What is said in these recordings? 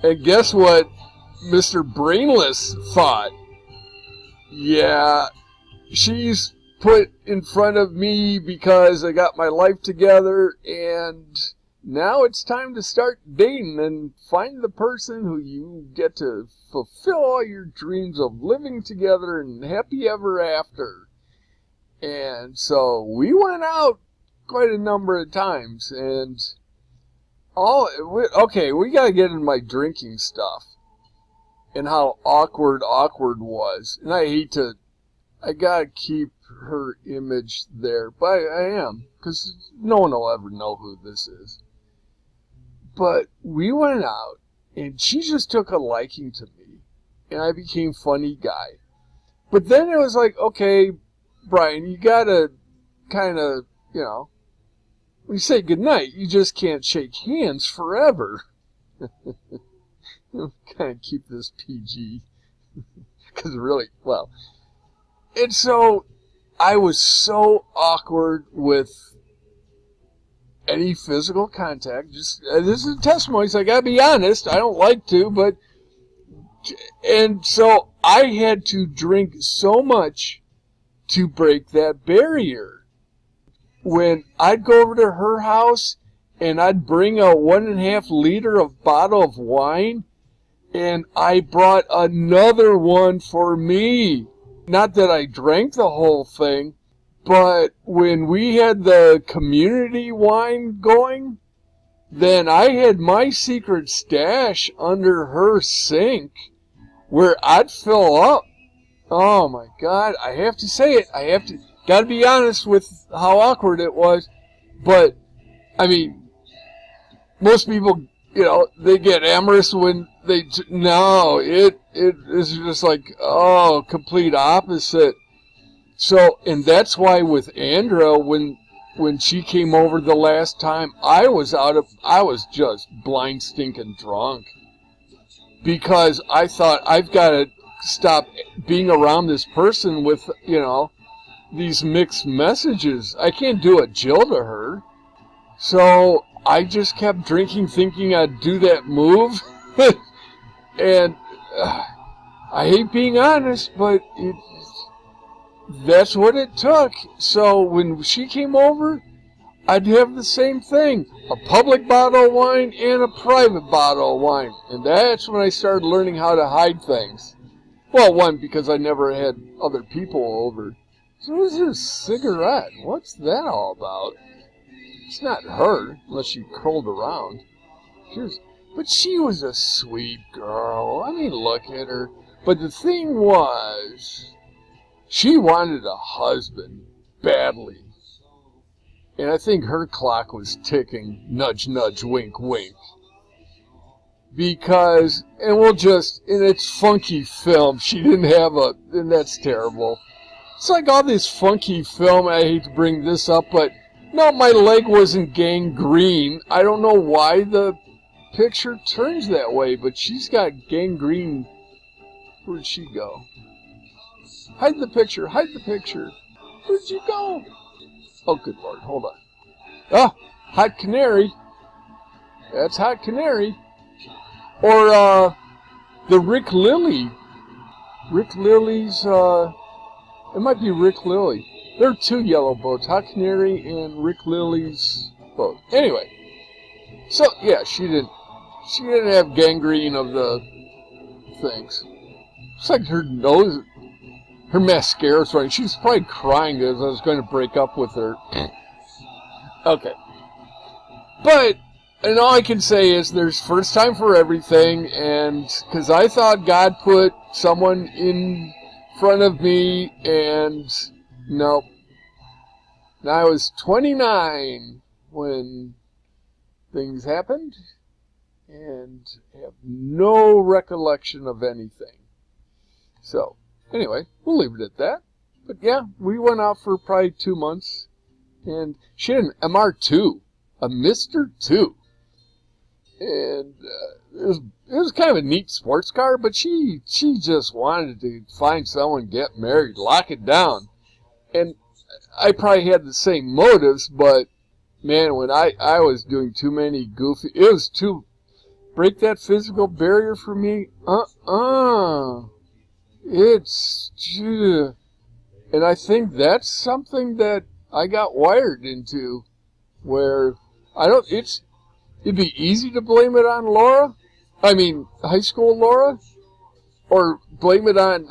And guess what Mr. Brainless thought? Yeah, she's put in front of me because I got my life together, and now it's time to start dating and find the person who you get to fulfill all your dreams of living together and happy ever after. And so we went out quite a number of times, and we got to get into my drinking stuff and how awkward was. And I got to keep her image there, but I am, because no one will ever know who this is. But we went out, and she just took a liking to me, and I became funny guy. But then it was like, okay, Brian, you got to kind of, when you say goodnight, you just can't shake hands forever. Kind of keep this PG. Because really, well. And so, I was so awkward with any physical contact. This is a testimony, so I gotta be honest. I don't like to, but... And so, I had to drink so much to break that barrier. When I'd go over to her house and I'd bring a 1.5 liter bottle of wine, and I brought another one for me. Not that I drank the whole thing, but when we had the community wine going, then I had my secret stash under her sink where I'd fill up. Oh my God, I have to say it. Gotta be honest with how awkward it was. But, I mean, most people, they get amorous when it is just like, complete opposite. So, and that's why with Andra, when she came over the last time, I was just blind stinking drunk. Because I thought, I've got to stop being around this person with, these mixed messages. I can't do a Jill to her. So I just kept drinking, thinking I'd do that move. And I hate being honest, but that's what it took. So when she came over, I'd have the same thing. A public bottle of wine and a private bottle of wine. And that's when I started learning how to hide things. Well, one, because I never had other people over. So what is this cigarette? What's that all about? It's not her, unless she curled around. But she was a sweet girl. I mean, look at her. But the thing was, she wanted a husband badly. And I think her clock was ticking, nudge, nudge, wink, wink. Because, and in its funky film, she didn't have and that's terrible. It's like all this funky film, I hate to bring this up, but no, my leg wasn't gangrene. I don't know why the picture turns that way, but she's got gangrene. Where'd she go? Hide the picture, hide the picture. Where'd you go? Oh, good Lord, hold on. Ah, Hot Canary. That's Hot Canary. Or, the Rick Lilly. Rick Lilly's, it might be Rick Lilly. There are two yellow boats, Hot Canary and Rick Lilly's boat. Anyway, so, yeah, she didn't have gangrene of the things. It's like her nose, her mascara's running. She's probably crying because I was going to break up with her. Okay. But, and all I can say is there's first time for everything, and because I thought God put someone in front of me, and nope. Now I was 29 when things happened, and have no recollection of anything. So, anyway, we'll leave it at that. But yeah, we went out for probably 2 months, and she had an MR2, a Mr. 2. And it was kind of a neat sports car, but she just wanted to find someone, get married, lock it down. And I probably had the same motives, but man, when I was doing too many goofy, break that physical barrier for me? It's... And I think that's something that I got wired into, where it'd be easy to blame it on Laura. I mean, high school Laura, or blame it on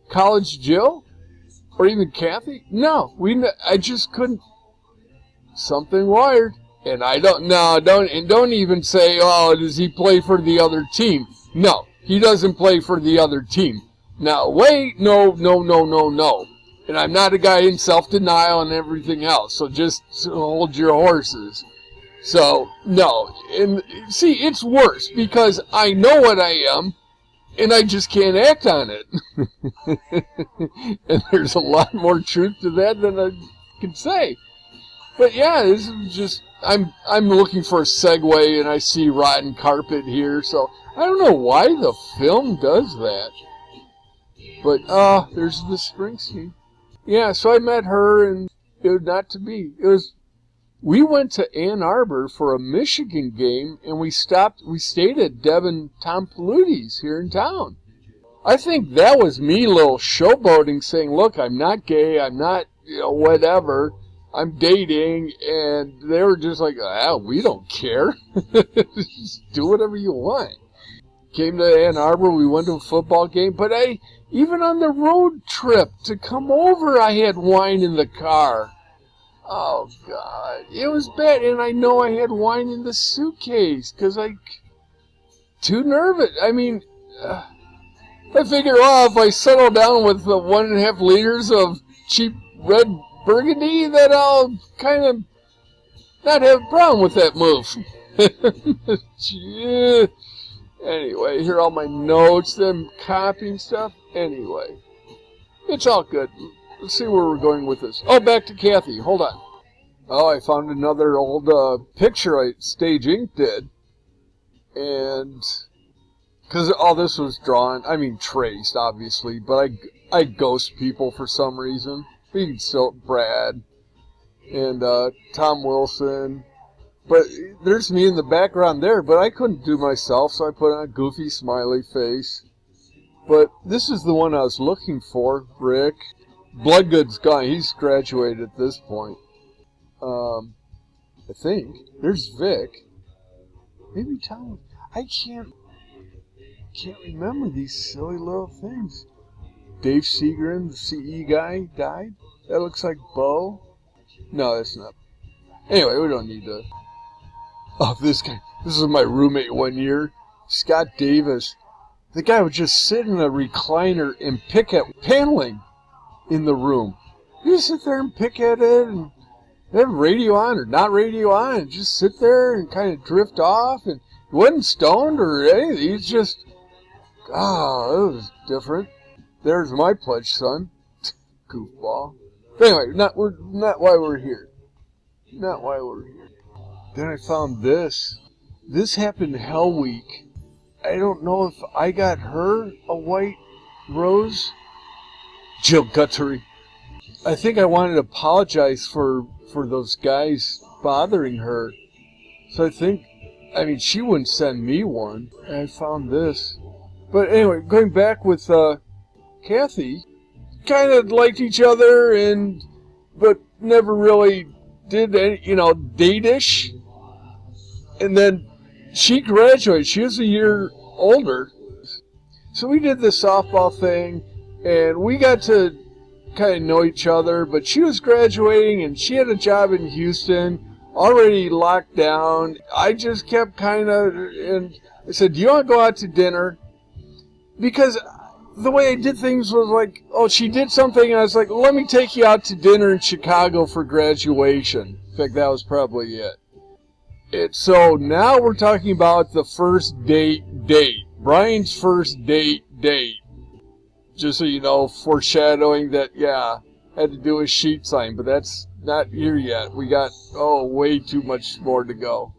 college Jill, or even Kathy. No, I just couldn't. Something wired, and don't even say, oh, does he play for the other team? No, he doesn't play for the other team. Now, wait, no. And I'm not a guy in self-denial and everything else, so just hold your horses. So, no. And see, it's worse, because I know what I am, and I just can't act on it. And there's a lot more truth to that than I can say. But yeah, this is just, I'm looking for a segue, and I see rotten carpet here, so I don't know why the film does that. But, there's the Springsteen. Yeah, so I met her, and it was not to be. We went to Ann Arbor for a Michigan game, and we stayed at Deb and Tom Paluti's here in town. I think that was me a little showboating, saying, look, I'm not gay, I'm not, whatever, I'm dating, and they were just like, we don't care. Just do whatever you want. Came to Ann Arbor, we went to a football game, but even on the road trip to come over, I had wine in the car. Oh, God. It was bad, and I know I had wine in the suitcase, because too nervous. I mean, I figure, if I settle down with 1.5 liters of cheap red Burgundy, that I'll kind of not have a problem with that move. Anyway, here are all my notes, them copying stuff. Anyway, it's all good. Let's see where we're going with this. Oh, back to Kathy. Hold on. Oh, I found another old picture Stage Ink did. And, because all this was drawn, traced, obviously, but I ghost people for some reason. Being so Brad and Tom Wilson. But there's me in the background there, but I couldn't do myself, so I put on a goofy smiley face. But this is the one I was looking for, Rick. Bloodgood's gone. He's graduated at this point. I think. There's Vic. Maybe Tom. I can't remember these silly little things. Dave Seagren, the CE guy, died. That looks like Bo. No, that's not. Anyway, we don't need to. Oh, this guy. This is my roommate one year. Scott Davis. The guy would just sit in a recliner and pick at paneling in the room. You just sit there and pick at it and have radio on or not radio on and just sit there and kind of drift off. And he wasn't stoned or anything. He's just, it was different. There's my pledge, son. Goofball. But anyway, not why we're here. Not why we're here. Then I found this. This happened Hell Week. I don't know if I got her a white rose. Jill Guthrie. I think I wanted to apologize for those guys bothering her. So I think, she wouldn't send me one. And I found this. But anyway, going back with Kathy, kind of liked each other, but never really did any, date-ish. And then she graduated. She was a year older. So we did the softball thing, and we got to kind of know each other, but she was graduating, and she had a job in Houston, already locked down. I just kept and I said, do you want to go out to dinner? Because the way I did things was like, she did something, and I was like, let me take you out to dinner in Chicago for graduation. In fact, that was probably it. So now we're talking about the first date. Brian's first date. Just so you know, foreshadowing that, I had to do a sheet sign, but that's not here yet. We got, way too much more to go.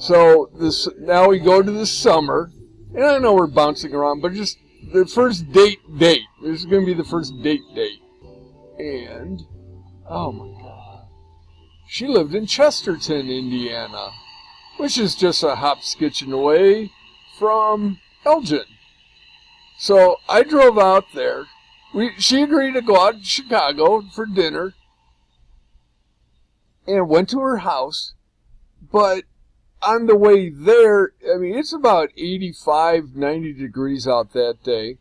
So now we go to the summer, and I know we're bouncing around, but just the first date. This is going to be the first date. And, oh my God. She lived in Chesterton, Indiana. which is just a hop skitching away from Elgin. So I drove out there. She agreed to go out to Chicago for dinner and went to her house. But on the way there, I mean, it's about 85, 90 degrees out that day.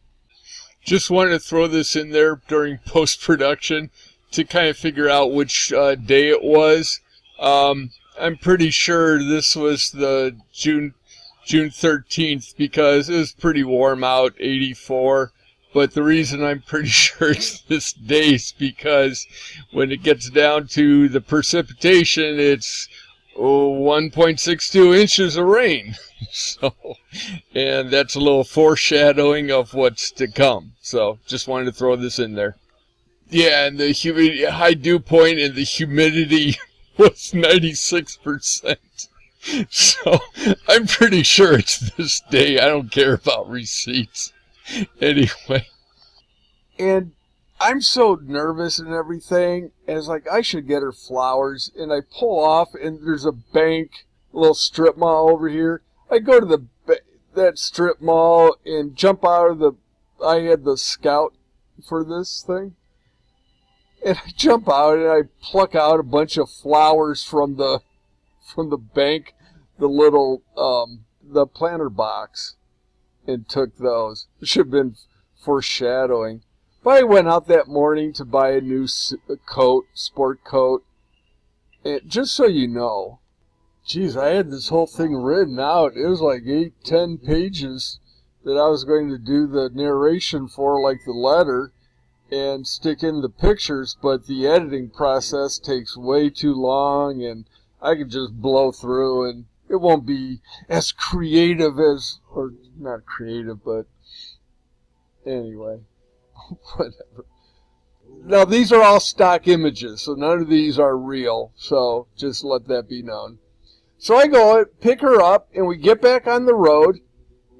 Just wanted to throw this in there during post-production to kind of figure out which day it was. I'm pretty sure this was the June 13th because it was pretty warm out, 84. But the reason I'm pretty sure it's this day is because when it gets down to the precipitation, it's 1.62 inches of rain. So, and that's a little foreshadowing of what's to come. So, just wanted to throw this in there. Yeah, and the humidity, high dew point and the humidity was 96%. So, I'm pretty sure it's this day. I don't care about receipts. Anyway. And I'm so nervous and everything, and it's like, I should get her flowers, and I pull off, and there's a bank, a little strip mall over here. I go to that strip mall and jump out of I had the Scout for this thing, and I jump out and I pluck out a bunch of flowers from the bank, the little, the planter box, and took those. It should have been foreshadowing. But I went out that morning to buy a new coat, sport coat. And just so you know, geez, I had this whole thing written out. It was like 8-10 pages that I was going to do the narration for, like the letter, and stick in the pictures, but the editing process takes way too long, and I could just blow through, and it won't be as creative as, or not creative, but anyway. Whatever. Now, these are all stock images, so none of these are real, so just let that be known. So I go, pick her up, and we get back on the road,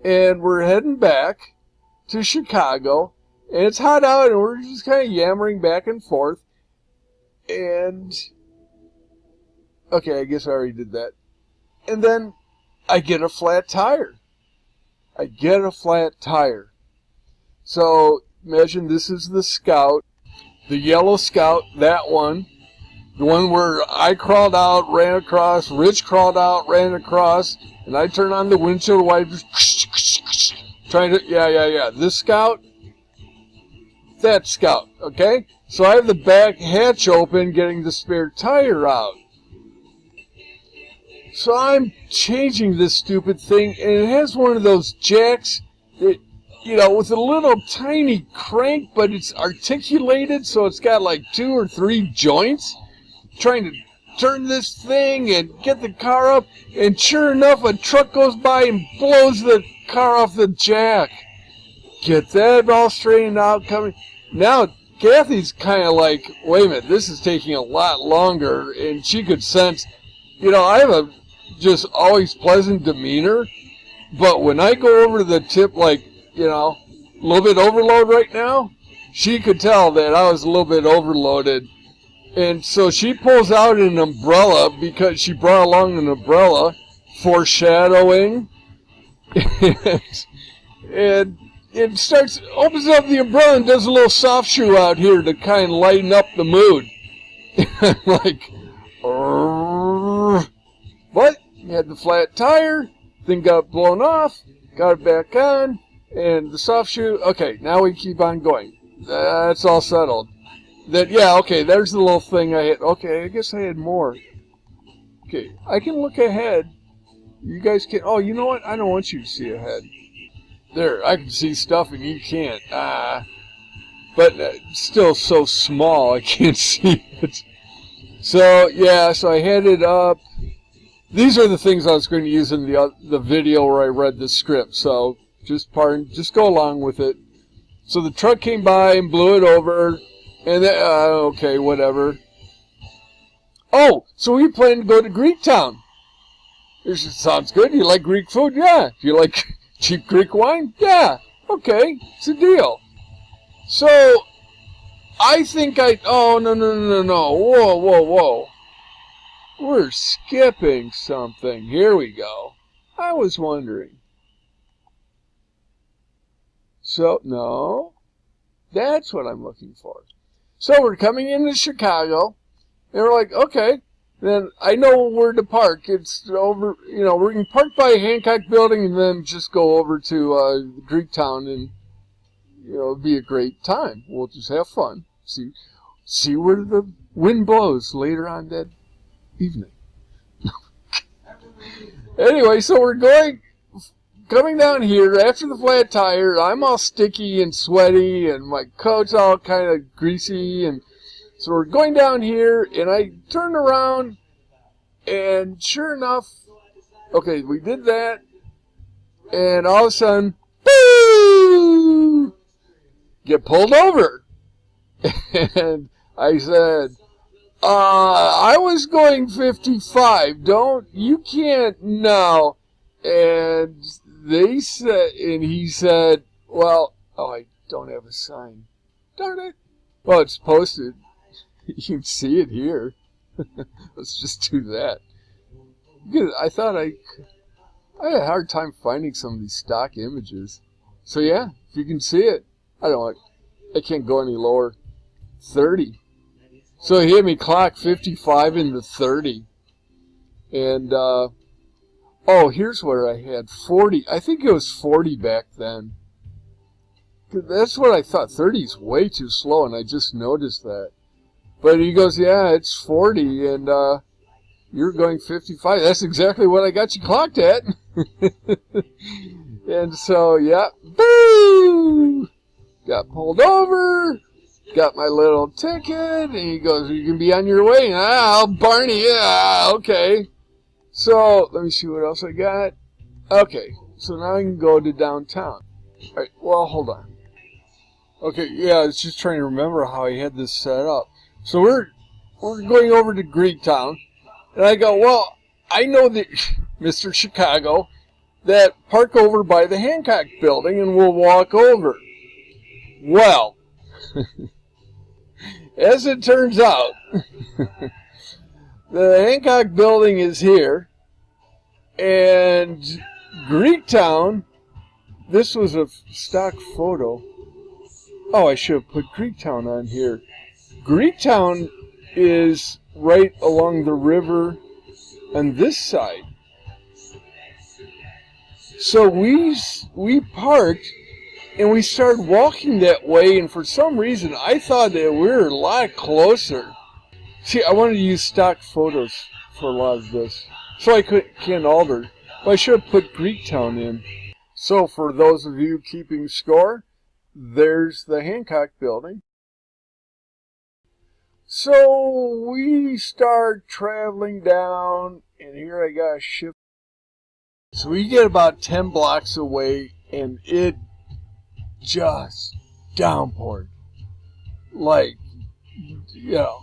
and we're heading back to Chicago, and it's hot out, and we're just kind of yammering back and forth, and, okay, I guess I already did that. And then I get a flat tire. So, imagine this is the Scout, the yellow Scout, that one, the one where I crawled out, ran across, Rich crawled out, ran across, and I turn on the windshield wipers, trying to, yeah, this Scout, that Scout, okay? So I have the back hatch open, getting the spare tire out. So I'm changing this stupid thing, and it has one of those jacks that, you know, with a little tiny crank, but it's articulated, so it's got like 2 or 3 joints. Trying to turn this thing and get the car up, and sure enough, a truck goes by and blows the car off the jack. Get that all straightened out, coming. Now, Kathy's kind of like, wait a minute, this is taking a lot longer, and she could sense, you know, I have a just always pleasant demeanor, but when I go over to the tip, like, you know, a little bit overload right now, she could tell that I was a little bit overloaded. And so she pulls out an umbrella because she brought along an umbrella, foreshadowing. And it opens up the umbrella and does a little soft shoe out here to kind of lighten up the mood. I'm like, but you had the flat tire, thing got blown off, got it back on, and the soft shoe. Okay, now we keep on going. That's all settled. Yeah, okay, there's the little thing I had. Okay, I guess I had more. Okay, I can look ahead. You guys can. Oh, you know what? I don't want you to see ahead. There, I can see stuff and you can't. But it's still so small, I can't see it. So, yeah, so I had it up. These are the things I was going to use in the video where I read the script, so just go along with it. So the truck came by and blew it over, and then, okay, whatever. Oh, so we plan to go to Greektown. This sounds good. You like Greek food? Yeah. Do you like cheap Greek wine? Yeah. Okay, it's a deal. So, I think oh, no. Whoa. we're skipping something. Here we go. I was wondering. So, no, that's what I'm looking for. So we're coming into Chicago, and we're like, okay, then I know where to park. It's over, you know, we can park by Hancock Building and then just go over to Greektown, and, you know, it'll be a great time. We'll just have fun. See where the wind blows later on that evening. Anyway, so we're coming down here after the flat tire. I'm all sticky and sweaty, and my coat's all kind of greasy, and so we're going down here, and I turn around, and sure enough, okay, we did that, and all of a sudden, boo! Get pulled over. And I said, I was going 55. You can't now. And they said, and he said, well, I don't have a sign. Darn it. Well, it's posted. You can see it here. Let's just do that. Because I thought I had a hard time finding some of these stock images. So yeah, if you can see it, I can't go any lower. 30. So he had me clock 55 into 30. And, oh, here's where I had 40. I think it was 40 back then. That's what I thought. 30 is way too slow, and I just noticed that. But he goes, yeah, it's 40, and you're going 55. That's exactly what I got you clocked at. And so, yeah, boo! Got pulled over. Got my little ticket, and he goes, you can be on your way. Barney, yeah, okay. So, let me see what else I got. Okay, so now I can go to downtown. All right, well, hold on. Okay, yeah, I was just trying to remember how I had this set up. So we're going over to Greektown, and I go, well, I know that Mr. Chicago, that park over by the Hancock Building, and we'll walk over. Well, as it turns out, the Hancock Building is here, and Greektown, this was a stock photo. Oh, I should have put Greektown on here. Greektown is right along the river on this side. So we parked, and we started walking that way, and for some reason, I thought that we were a lot closer. See, I wanted to use stock photos for a lot of this, so I can't alter. But I should have put Greektown in. So for those of you keeping score, there's the Hancock Building. So we start traveling down, and here I got a shift. So we get about 10 blocks away, and it just downpoured. Like, you know,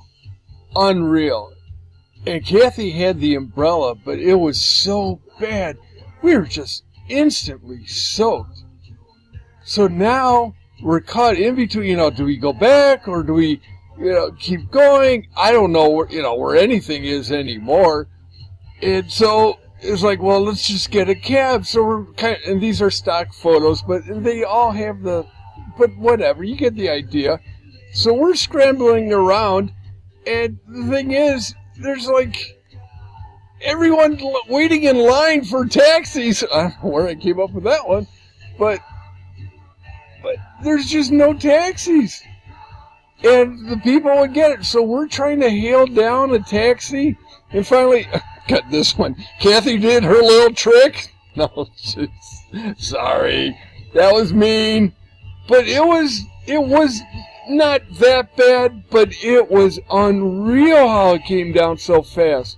unreal. And Kathy had the umbrella, but it was so bad. We were just instantly soaked. So now we're caught in between, you know, do we go back or do we, you know, keep going? I don't know where, you know, where anything is anymore. And so it's like, well, let's just get a cab. So we're kind of, and these are stock photos, but they all have but whatever, you get the idea. So we're scrambling around, and the thing is, there's like everyone waiting in line for taxis. I don't know where I came up with that one, but there's just no taxis. And the people would get it. So we're trying to hail down a taxi, and finally, got this one. Kathy did her little trick. No, sorry. That was mean. But it was not that bad, but it was unreal how it came down so fast.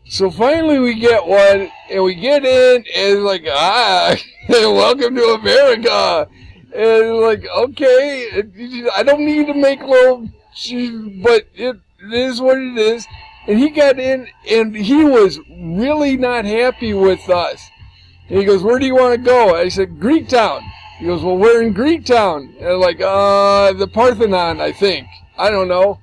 So finally we get one, and we get in, and it's like, welcome to America. And like, okay, I don't need to make little, but it is what it is. And he got in, and he was really not happy with us. And he goes, where do you want to go? I said, Greektown. He goes, well, we're in Greektown. And I'm like, the Parthenon, I think. I don't know.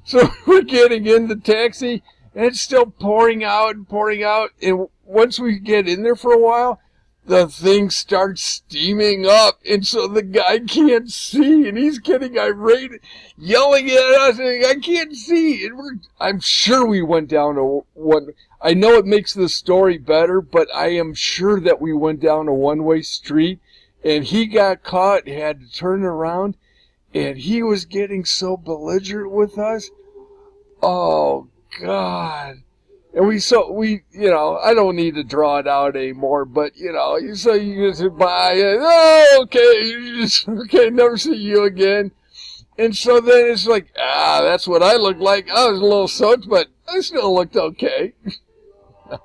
So we're getting in the taxi, And it's still pouring out and pouring out. And once we get in there for a while, the thing starts steaming up. And so the guy can't see. And he's getting irate, yelling at us. And I can't see. And I'm sure we went down to one. I know it makes the story better, but I am sure that we went down a one-way street. And he got caught, had to turn around. And he was getting so belligerent with us. Oh, God. And we, I don't need to draw it out anymore, but, you say you just buy it. Oh, okay, never see you again. And so then it's like, that's what I look like. I was a little soaked, but I still looked okay. I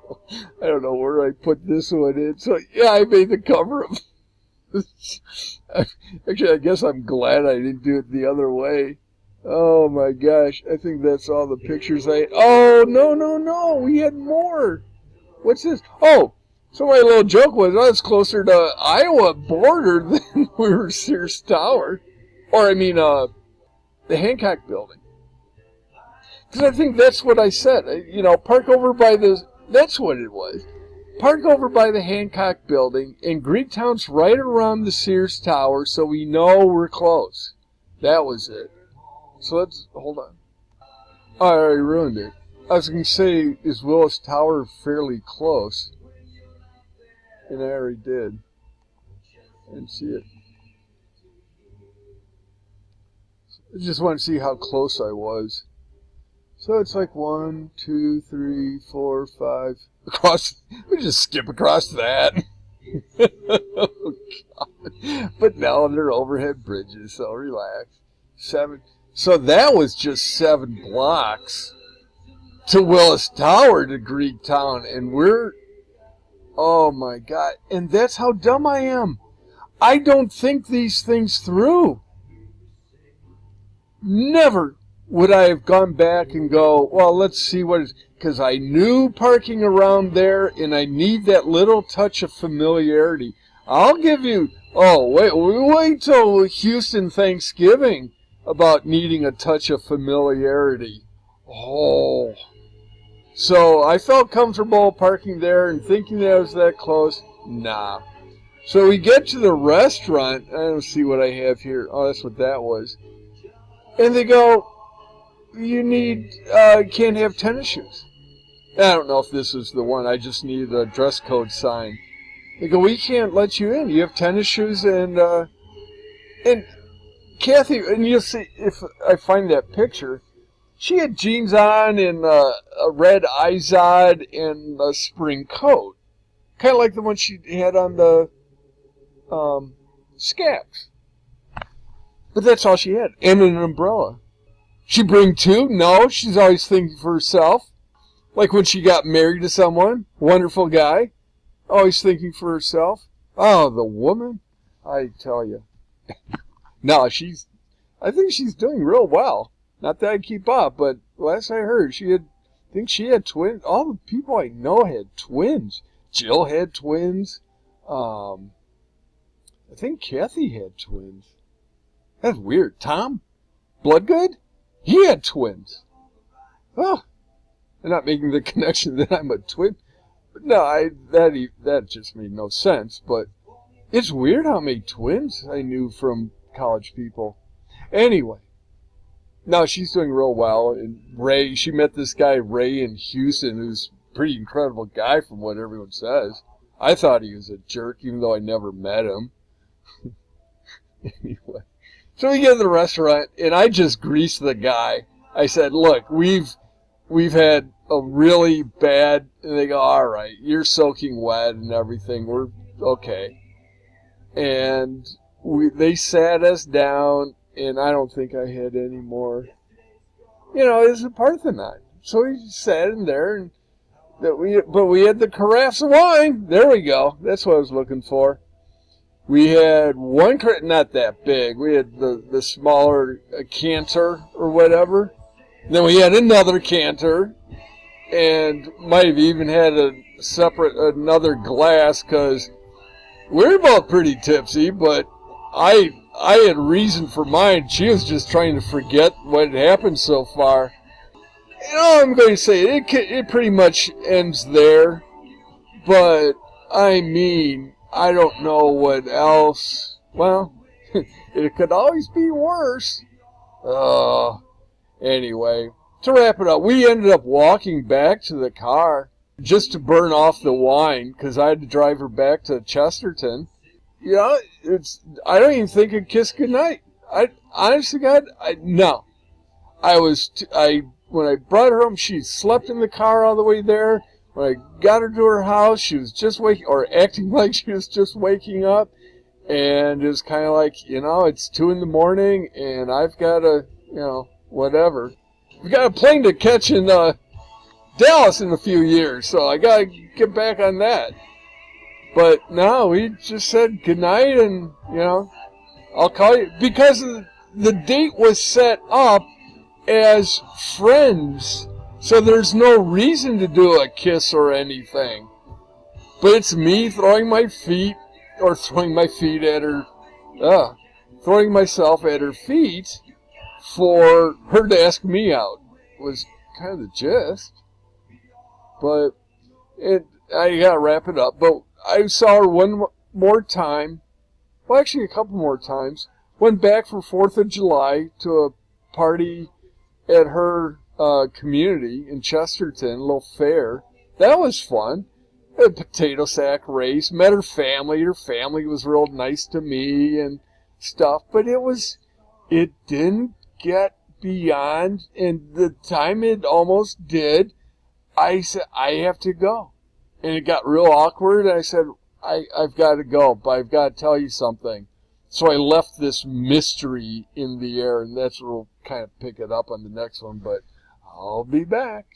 don't know where I put this one in. So, yeah, I made the cover of Actually, I guess I'm glad I didn't do it the other way. Oh my gosh, I think that's all the pictures Oh, no, we had more. What's this? Oh, so my little joke was I was closer to Iowa border than we were Sears Tower. Or, I mean, the Hancock building. Because I think that's what I said. Park over by that's what it was. Park over by the Hancock building, and Greektown's right around the Sears Tower, so we know we're close. That was it. So hold on. Oh, I already ruined it. I was going to say, is Willis Tower fairly close? And I already did. I didn't see it. I just want to see how close I was. So it's like 1, 2, 3, 4, 5. Across. We just skip across that. Oh, God. But no, they're overhead bridges, so relax. 7. So that was just 7 blocks to Willis Tower to Greektown, and oh my God. And that's how dumb I am. I don't think these things through. Never would I have gone back and go, well, let's see what is, because I knew parking around there, and I need that little touch of familiarity. I'll give you, wait till Houston Thanksgiving about needing a touch of familiarity. Oh. So I felt comfortable parking there and thinking that I was that close. Nah. So we get to the restaurant. I don't see what I have here. Oh, that's what that was. And they go, you can't have tennis shoes. I don't know if this is the one. I just needed a dress code sign. They go, we can't let you in. You have tennis shoes and Kathy, and you'll see if I find that picture, she had jeans on and a red Izod and a spring coat. Kind of like the one she had on the Scabs. But that's all she had. And an umbrella. She bring 2? No, she's always thinking for herself. Like when she got married to someone, wonderful guy, always thinking for herself. Oh, the woman, I tell you. No, I think she's doing real well. Not that I keep up, but last I heard, I think she had twins. All the people I know had twins. Jill had twins. I think Kathy had twins. That's weird. Tom Bloodgood? He had twins. Oh, I'm not making the connection that I'm a twin. No, that just made no sense. But it's weird how many twins I knew from college people. Anyway, no, she's doing real well. And Ray, she met this guy Ray in Houston, who's a pretty incredible guy from what everyone says. I thought he was a jerk, even though I never met him. Anyway, so we get to the restaurant, and I just greased the guy. I said, "Look, we've had a really bad." And they go, "All right, you're soaking wet and everything. We're okay." And they sat us down, and I don't think I had any more. It was a Parthenon, so we sat in there, and but we had the carafes of wine. There we go. That's what I was looking for. We had one, not that big. We had the smaller canter or whatever. Then we had another canter, and might have even had another glass because we were both pretty tipsy. But I had reason for mine. She was just trying to forget what had happened so far. You know, I'm going to say it pretty much ends there. But, I mean, I don't know what else. Well, it could always be worse. Anyway, to wrap it up, we ended up walking back to the car just to burn off the wine because I had to drive her back to Chesterton. You know, I don't even think I'd kiss goodnight. Honestly, God, no. When I brought her home, she slept in the car all the way there. When I got her to her house, she was just acting like she was just waking up. And it was kind of like, you know, it's 2 in the morning, and I've got to, you know, whatever. We've got a plane to catch in Dallas in a few years, so I got to get back on that. But no, we just said goodnight, and, you know, I'll call you. Because the date was set up as friends, so there's no reason to do a kiss or anything. But it's me throwing my feet at her, throwing myself at her feet for her to ask me out. Was kind of the gist. But I gotta wrap it up. But I saw her one more time. Well, actually a couple more times. Went back for 4th of July to a party at her community in Chesterton, a little fair. That was fun. A potato sack race. Met her family. Her family was real nice to me and stuff. But it didn't get beyond, and the time it almost did, I said, I have to go. And it got real awkward, and I said, I've got to go, but I've got to tell you something. So I left this mystery in the air, and that's where we'll kind of pick it up on the next one, but I'll be back.